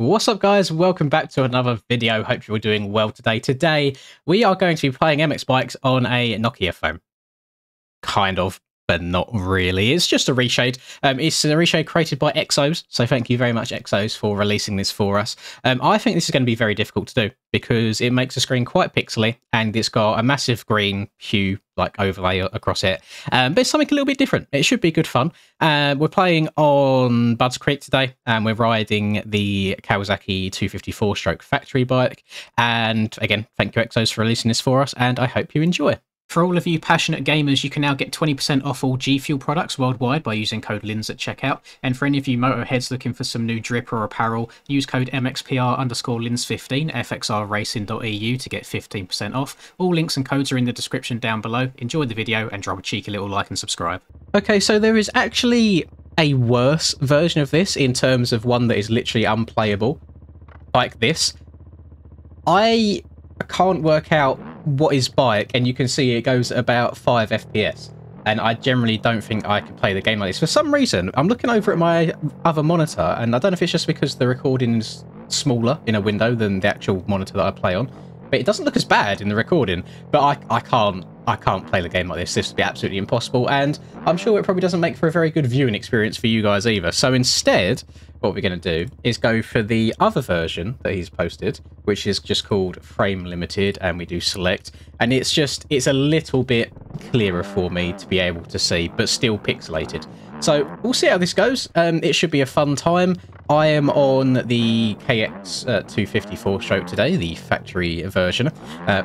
What's up, guys? Welcome back to another video. Hope you're doing well today. Today, we are going to be playing MX Bikes on a Nokia phone. Kind of, but not really. It's just a reshade. It's a reshade created by Exos, so thank you very much, Exos, for releasing this for us. I think this is going to be very difficult to do because it makes the screen quite pixely and it's got a massive green hue like overlay across it, but it's something a little bit different. It should be good fun. We're playing on Budds Creek today, and we're riding the Kawasaki 254 stroke factory bike. And again, thank you, Exos, for releasing this for us, and I hope you enjoy. For all of you passionate gamers, you can now get 20% off all G Fuel products worldwide by using code LINS at checkout. And for any of you motorheads looking for some new drip or apparel, use code MXPR_LINS15 fxrracing.eu to get 15% off. All links and codes are in the description down below. Enjoy the video and drop a cheeky little like and subscribe. Okay, so there is actually a worse version of this in terms of one that is literally unplayable, like this. I can't work out what is bike, and you can see it goes at about 5 FPS, and I generally don't think I can play the game like this. For some reason, I'm looking over at my other monitor, and I don't know if it's just because the recording is smaller in a window than the actual monitor that I play on, but it doesn't look as bad in the recording. But I can't play the game like this. This would be absolutely impossible, and I'm sure it probably doesn't make for a very good viewing experience for you guys either. So instead, what we're going to do is go for the other version that he's posted, which is just called Frame Limited, and we do select, and it's a little bit clearer for me to be able to see, but still pixelated. So we'll see how this goes. It should be a fun time. I am on the KX 254 stroke today, the factory version.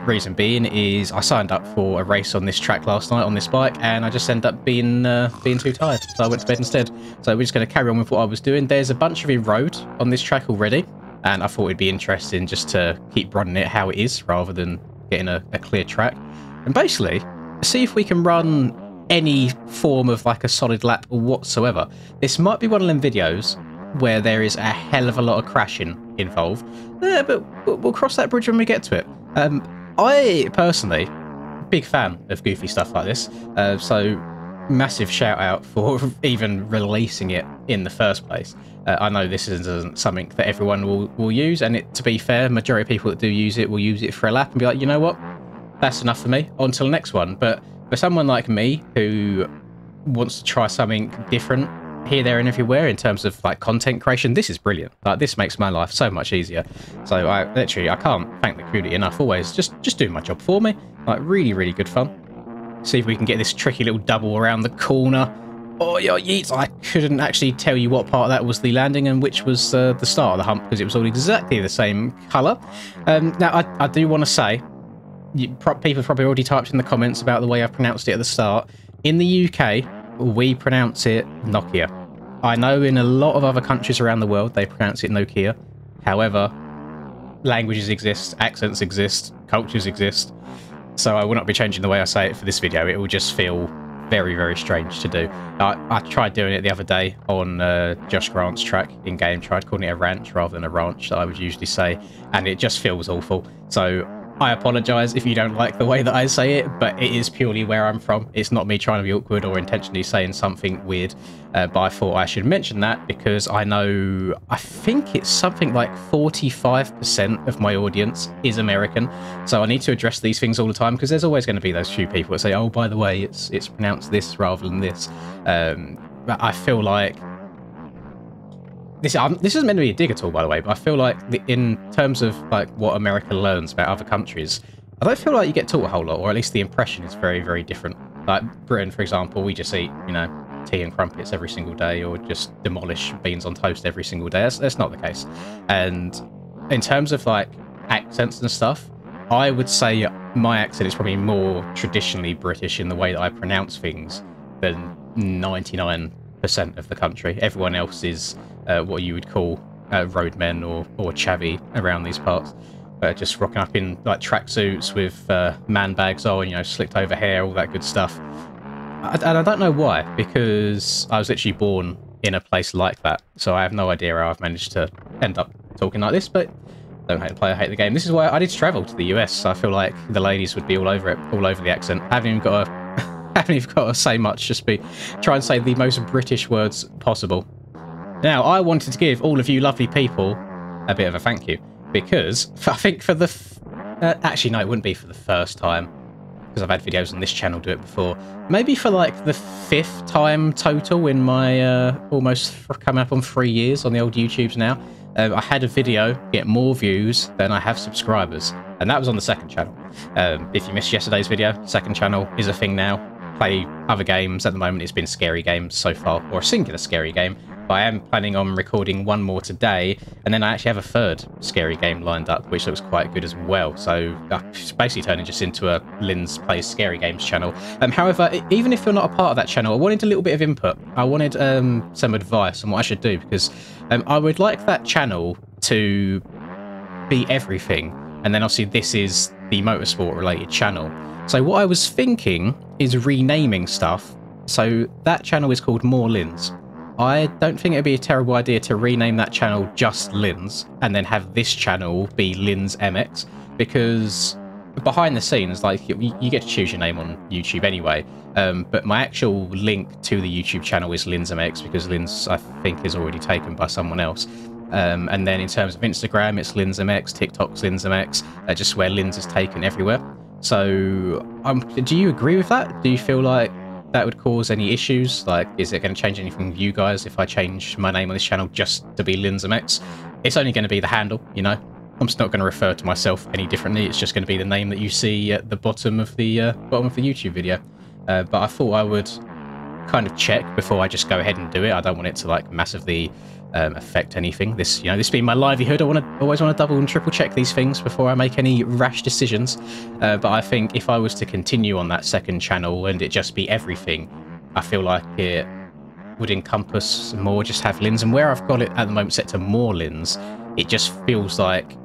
Reason being is I signed up for a race on this track last night on this bike, and I just ended up being too tired, so I went to bed instead. So we're just going to carry on with what I was doing. There's a bunch of in-road on this track already, and I thought it'd be interesting just to keep running it how it is rather than getting a clear track. And basically, see if we can run any form of like a solid lap or whatsoever. This might be one of them videos where there is a hell of a lot of crashing involved, but we'll cross that bridge when we get to it. I personally, big fan of goofy stuff like this, so massive shout out for even releasing it in the first place. I know this isn't something that everyone will use, and to be fair, majority of people that do use it will use it for a lap and be like, you know what, that's enough for me, on to the next one. But for someone like me who wants to try something different here, there, and everywhere in terms of like content creation, this is brilliant. Like, this makes my life so much easier. So I can't thank the community enough. Always just doing my job for me. Like, really good fun. See if we can get this tricky little double around the corner. Oh, yeah, yeets. I couldn't actually tell you what part of that was the landing and which was the start of the hump, because it was all exactly the same colour. Now, I do want to say, people probably already typed in the comments about the way I pronounced it at the start. In the UK, we pronounce it Nokia. I know in a lot of other countries around the world, they pronounce it Nokia. However, languages exist, accents exist, cultures exist. So I will not be changing the way I say it for this video. It will just feel very strange to do. I tried doing it the other day on Josh Grant's track in-game, tried calling it a ranch rather than a ranch that I would usually say, and it just feels awful. So I apologise if you don't like the way that I say it, but it is purely where I'm from. It's not me trying to be awkward or intentionally saying something weird, but I thought I should mention that because I think it's something like 45% of my audience is American, so I need to address these things all the time because there's always going to be those few people that say, oh, by the way, it's pronounced this rather than this. But I feel like this isn't meant to be a dig at all, by the way, but I feel like in terms of like what America learns about other countries, I don't feel like you get taught a whole lot, or at least the impression is very different. Like Britain, for example, we just eat, tea and crumpets every single day, or just demolish beans on toast every single day. That's not the case. And in terms of like accents and stuff, I would say my accent is probably more traditionally British in the way that I pronounce things than 99% of the country. Everyone else is what you would call roadmen or chavvy around these parts, just rocking up in like tracksuits with man bags on, slicked over hair, all that good stuff. And I don't know why, because I was literally born in a place like that, so I have no idea how I've managed to end up talking like this. But don't hate the player, hate the game. This is why I did travel to the US, so I feel like the ladies would be all over it, all over the accent. I haven't even got to say much, just try and say the most British words possible. Now, I wanted to give all of you lovely people a bit of a thank you, because I think for the actually no, it wouldn't be for the first time, because I've had videos on this channel do it before. Maybe for like the 5th time total in my almost coming up on 3 years on the old YouTubes now. I had a video get more views than I have subscribers, and that was on the second channel. If you missed yesterday's video, second channel is a thing now. Play other games. At the moment it's been scary games so far, or a singular scary game, but I am planning on recording one more today, and then I actually have a third scary game lined up, which looks quite good as well. So it's basically turning just into a Lynn's Plays Scary Games channel. However, even if you're not a part of that channel, I wanted a little bit of input. I wanted some advice on what I should do, because I would like that channel to be everything, and then obviously this is the motorsport related channel. So what I was thinking is renaming stuff. So that channel is called More Lynn's. I don't think it'd be a terrible idea to rename that channel just Lynn's, and then have this channel be Lynn's MX, because behind the scenes, like, you get to choose your name on YouTube anyway, but my actual link to the YouTube channel is Lynn's MX, because Lynn's, I think, is already taken by someone else. And then in terms of Instagram, it's Lynn's MX, TikTok's Lynn's MX, just where Lynn's is taken everywhere. So do you agree with that? Do you feel like that would cause any issues? Like, is it going to change anything with you guys if I change my name on this channel just to be Lynn's MX? It's only going to be the handle, you know? I'm just not going to refer to myself any differently. It's just going to be the name that you see at the bottom of the YouTube video. But I thought I would kind of check before I just go ahead and do it. I don't want it to like massively affect anything. This being my livelihood, I always want to double and triple check these things before I make any rash decisions. But I think if I was to continue on that second channel and it just be everything, I feel like it would encompass more, just have Lynn's. And where I've got it at the moment set to More Lynn's, it just feels like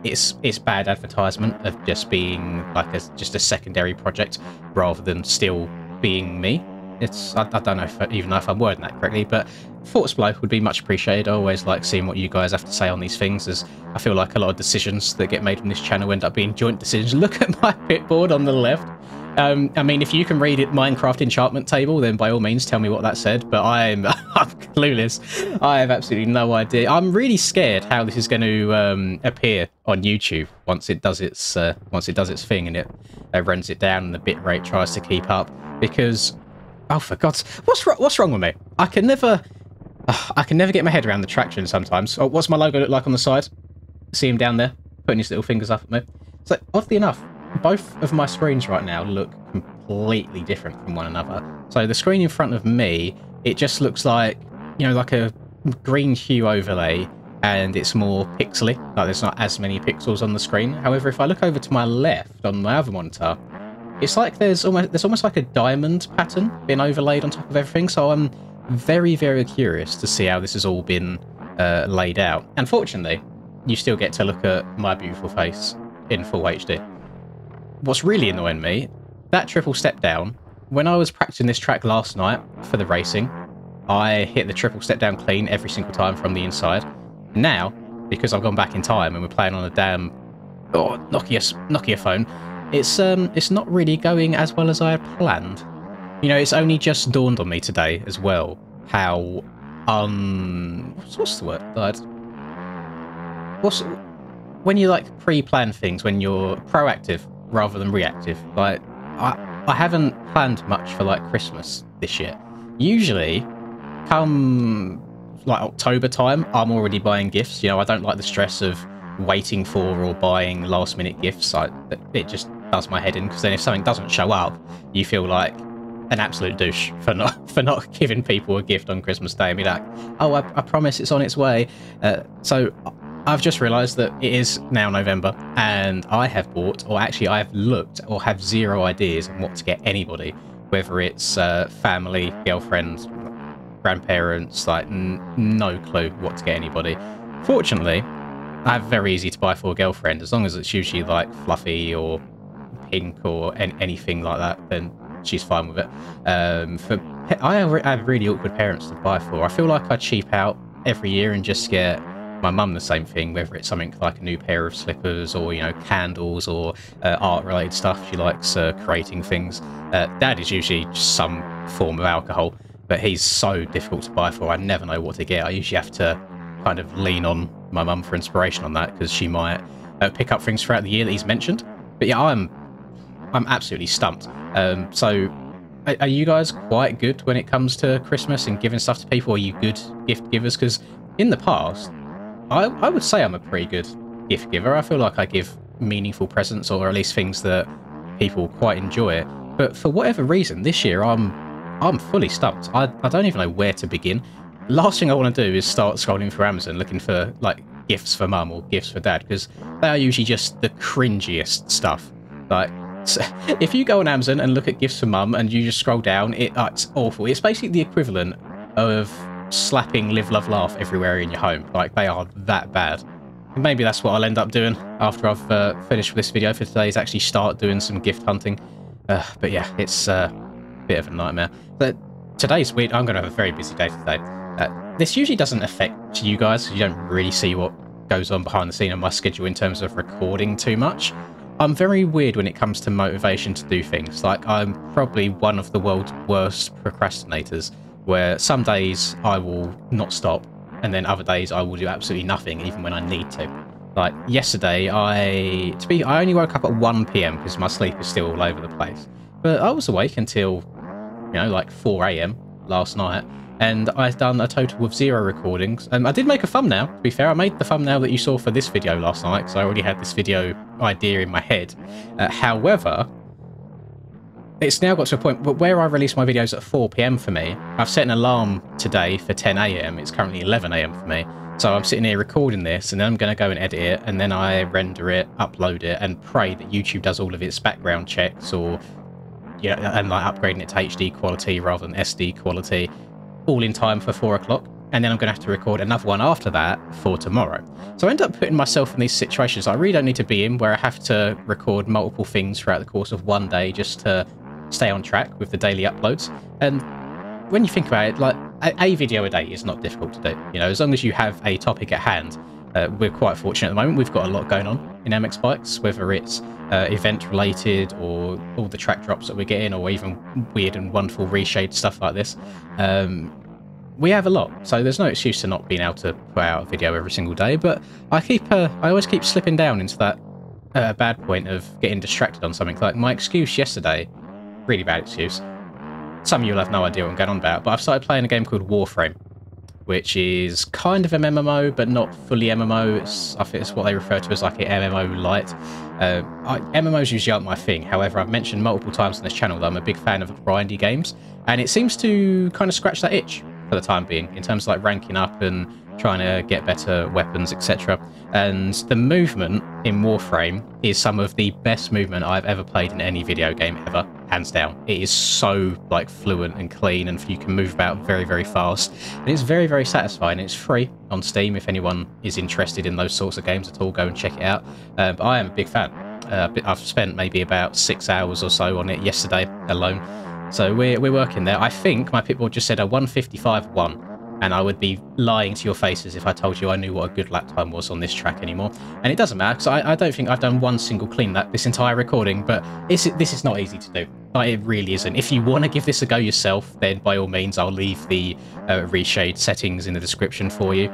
it's bad advertisement of just being like just a secondary project rather than still being me. I don't know even know if I'm wording that correctly, but thoughts below would be much appreciated. I always like seeing what you guys have to say on these things, as I feel like a lot of decisions that get made on this channel end up being joint decisions. Look at my pitboard on the left. I mean, if you can read it Minecraft enchantment table, then by all means tell me what that said, but I'm clueless. I have absolutely no idea. I'm really scared how this is going to appear on YouTube once it does its thing and it runs it down and the bitrate tries to keep up, because oh, for God's... What's wrong with me? I can never get my head around the traction sometimes. Oh, what's my logo look like on the side? See him down there, putting his little fingers up at me. So, oddly enough, both of my screens right now look completely different from one another. So the screen in front of me, it just looks like, you know, like a green hue overlay, and it's more pixely. Like, there's not as many pixels on the screen. However, if I look over to my left on my other monitor, it's like there's almost like a diamond pattern being overlaid on top of everything. So I'm very, very curious to see how this has all been laid out. And fortunately, you still get to look at my beautiful face in full HD. What's really annoying me, that triple step down, when I was practicing this track last night for the racing, I hit the triple step down clean every single time from the inside. Now, because I've gone back in time and we're playing on a damn Nokia phone, it's not really going as well as I had planned. You know, it's only just dawned on me today as well how what's the word? When you like pre-plan things, when you're proactive rather than reactive. Like, I haven't planned much for like Christmas this year. Usually, come like October time, I'm already buying gifts. You know, I don't like the stress of waiting for or buying last minute gifts. It just does my head in, because then if something doesn't show up, you feel like an absolute douche for not giving people a gift on Christmas Day and be like, oh, I promise it's on its way. So I've just realised that it is now November, and I have bought, or actually I have looked, or have zero ideas on what to get anybody, whether it's family, girlfriend, grandparents, like no clue what to get anybody. Fortunately, I have very easy to buy for a girlfriend, as long as it's usually like fluffy or pink or anything like that, then she's fine with it. I have really awkward parents to buy for. I feel like I cheap out every year and just get my mum the same thing, whether it's something like a new pair of slippers or, you know, candles or art-related stuff. She likes creating things. Dad is usually just some form of alcohol, but he's so difficult to buy for. I never know what to get. I usually have to kind of lean on my mum for inspiration on that, because she might pick up things throughout the year that he's mentioned. But yeah, I'm absolutely stumped. So are you guys quite good when it comes to Christmas and giving stuff to people? Are you good gift givers? Because in the past, I would say I'm a pretty good gift giver. I feel like I give meaningful presents, or at least things that people quite enjoy. But for whatever reason, this year I'm fully stumped. I don't even know where to begin. Last thing I want to do is start scrolling through Amazon looking for like gifts for mum or gifts for dad, because they are usually just the cringiest stuff. Like, so if you go on Amazon and look at gifts for mum and you just scroll down, it's awful. It's basically the equivalent of slapping live, love, laugh everywhere in your home. Like, they are that bad. And maybe that's what I'll end up doing after I've finished with this video for today, is actually start doing some gift hunting. But yeah, it's a bit of a nightmare. But today's weird. I'm going to have a very busy day today. This usually doesn't affect you guys. You don't really see what goes on behind the scene on my schedule in terms of recording too much. I'm very weird when it comes to motivation to do things. Like, I'm probably one of the world's worst procrastinators, where some days I will not stop, and then other days I will do absolutely nothing, even when I need to. Like yesterday, I only woke up at 1 PM because my sleep is still all over the place. But I was awake until, like 4 AM last night, and I've done a total of 0 recordings. And I did make a thumbnail, to be fair. I made the thumbnail that you saw for this video last night, because I already had this video idea in my head. However, it's now got to a point where I release my videos at 4 PM for me. I've set an alarm today for 10 AM. It's currently 11 AM for me. So I'm sitting here recording this, and then I'm going to go and edit it, and then I render it, upload it, and pray that YouTube does all of its background checks, or and like upgrading it to HD quality rather than SD quality, all in time for 4 o'clock. And then I'm going to have to record another one after that for tomorrow. So I end up putting myself in these situations I really don't need to be in, where I have to record multiple things throughout the course of one day just to stay on track with the daily uploads. And when you think about it, like, a video a day is not difficult to do. As long as you have a topic at hand. We're quite fortunate at the moment. We've got a lot going on in MX Bikes, whether it's event related, or all the track drops that we're getting, or even weird and wonderful Reshade stuff like this. We have a lot, so there's no excuse to not being able to put out a video every single day. But I always keep slipping down into that bad point of getting distracted on something. Like my excuse yesterday, really bad excuse. Some of you will have no idea what I'm going on about, but I've started playing a game called Warframe, which is kind of an MMO, but not fully MMO. I think it's what they refer to as like an MMO light. MMOs usually aren't my thing. However, I've mentioned multiple times on this channel that I'm a big fan of grindy games, and it seems to kind of scratch that itch for the time being, in terms of like ranking up and trying to get better weapons, etc. And the movement in Warframe is some of the best movement I've ever played in any video game ever, hands down. It is so like fluent and clean, and you can move about very, very fast, and it's very, very satisfying. It's free on Steam. If anyone is interested in those sorts of games at all, go and check it out. But I am a big fan. I've spent maybe about 6 hours or so on it yesterday alone. So we're working there. I think my Pitbull just said a 1:55.1, and I would be lying to your faces if I told you I knew what a good lap time was on this track anymore. And it doesn't matter, because I don't think I've done one single clean lap this entire recording, but this is not easy to do. Like, it really isn't. If you want to give this a go yourself, then by all means, I'll leave the Reshade settings in the description for you.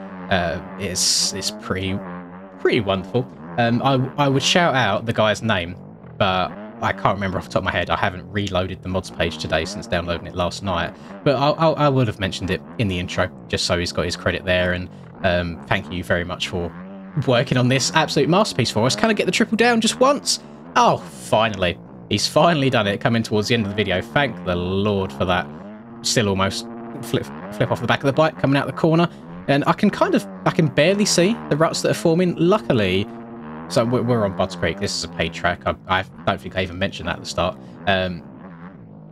It's pretty wonderful. I would shout out the guy's name, but I can't remember off the top of my head. I haven't reloaded the mods page today since downloading it last night, but I would have mentioned it in the intro, just so he's got his credit there. And thank you very much for working on this absolute masterpiece for us. Can I get the triple down just once? Oh, finally. He's finally done it, coming towards the end of the video. Thank the Lord for that. Still almost flip off the back of the bike, coming out the corner. And I can barely see the ruts that are forming. Luckily, so we're on Budds Creek. This is a paid track. I don't think I even mentioned that at the start.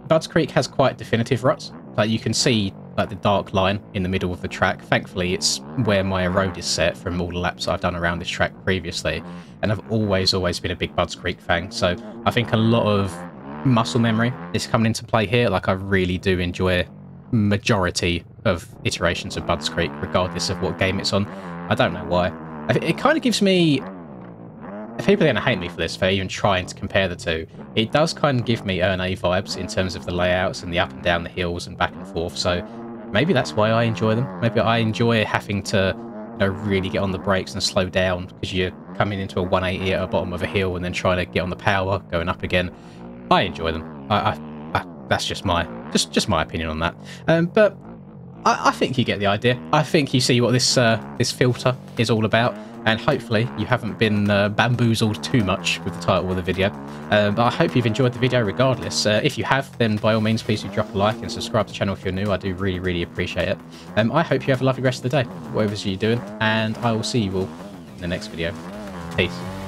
Budds Creek has quite definitive ruts. Like, you can see like the dark line in the middle of the track. Thankfully, it's where my road is set from all the laps I've done around this track previously. And I've always been a big Budds Creek fan. So I think a lot of muscle memory is coming into play here. Like, I really do enjoy majority of iterations of Budds Creek, regardless of what game it's on. I don't know why. It kind of gives me... People are going to hate me for this, for even trying to compare the two. It does kind of give me Earn A vibes in terms of the layouts and the up and down the hills and back and forth. So maybe that's why I enjoy them. Maybe I enjoy having to really get on the brakes and slow down because you're coming into a 180 at the bottom of a hill and then trying to get on the power, going up again. I enjoy them. That's just my opinion on that. But I think you get the idea. I think you see what this filter is all about, and hopefully you haven't been bamboozled too much with the title of the video. But I hope you've enjoyed the video regardless. If you have, then by all means, please do drop a like and subscribe to the channel if you're new. I do really appreciate it. I hope you have a lovely rest of the day, whatever you're doing, and I will see you all in the next video. Peace.